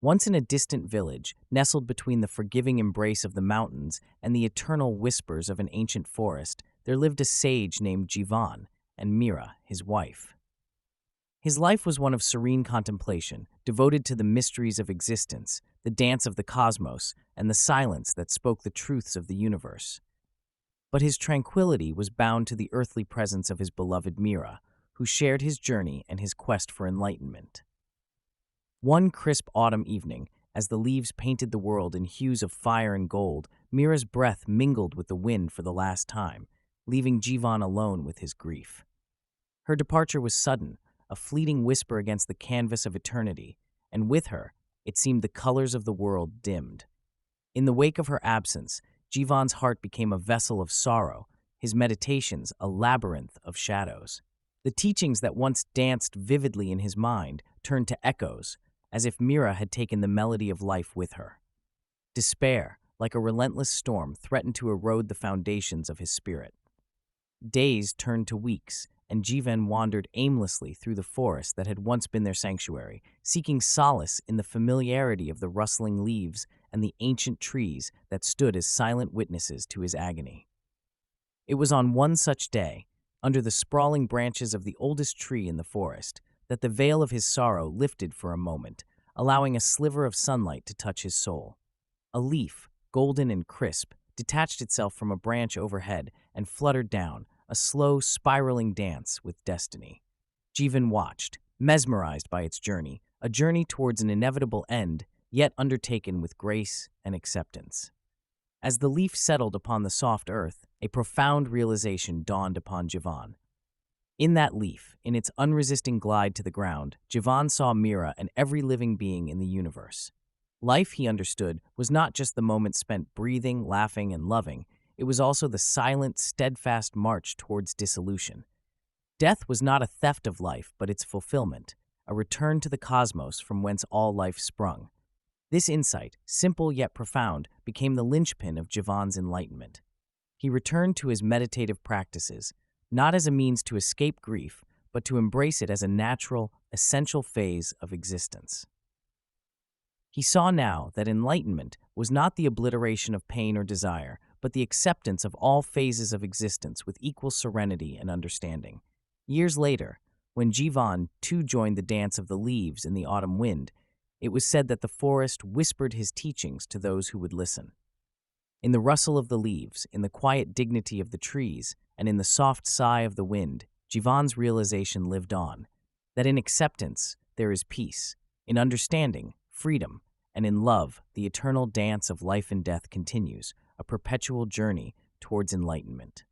Once in a distant village, nestled between the forgiving embrace of the mountains and the eternal whispers of an ancient forest, there lived a sage named Jivan and Mira, his wife. His life was one of serene contemplation, devoted to the mysteries of existence, the dance of the cosmos, and the silence that spoke the truths of the universe. But his tranquility was bound to the earthly presence of his beloved Mira, who shared his journey and his quest for enlightenment. One crisp autumn evening, as the leaves painted the world in hues of fire and gold, Mira's breath mingled with the wind for the last time, leaving Jivan alone with his grief. Her departure was sudden, a fleeting whisper against the canvas of eternity, and with her, it seemed the colors of the world dimmed. In the wake of her absence, Jivan's heart became a vessel of sorrow, his meditations a labyrinth of shadows. The teachings that once danced vividly in his mind turned to echoes, as if Mira had taken the melody of life with her. Despair, like a relentless storm, threatened to erode the foundations of his spirit. Days turned to weeks, and Jivan wandered aimlessly through the forest that had once been their sanctuary, seeking solace in the familiarity of the rustling leaves and the ancient trees that stood as silent witnesses to his agony. It was on one such day, under the sprawling branches of the oldest tree in the forest, that the veil of his sorrow lifted for a moment, allowing a sliver of sunlight to touch his soul. A leaf, golden and crisp, detached itself from a branch overhead and fluttered down, a slow, spiraling dance with destiny. Jivan watched, mesmerized by its journey, a journey towards an inevitable end, yet undertaken with grace and acceptance. As the leaf settled upon the soft earth, a profound realization dawned upon Jivan. In that leaf, in its unresisting glide to the ground, Jivan saw Mira and every living being in the universe. Life, he understood, was not just the moment spent breathing, laughing, and loving. It was also the silent, steadfast march towards dissolution. Death was not a theft of life, but its fulfillment, a return to the cosmos from whence all life sprung. This insight, simple yet profound, became the linchpin of Jivan's enlightenment. He returned to his meditative practices, not as a means to escape grief, but to embrace it as a natural, essential phase of existence. He saw now that enlightenment was not the obliteration of pain or desire, but the acceptance of all phases of existence with equal serenity and understanding. Years later, when Jivan too joined the dance of the leaves in the autumn wind, it was said that the forest whispered his teachings to those who would listen. In the rustle of the leaves, in the quiet dignity of the trees, and in the soft sigh of the wind, Jivan's realization lived on, that in acceptance there is peace, in understanding, freedom, and in love, the eternal dance of life and death continues, a perpetual journey towards enlightenment.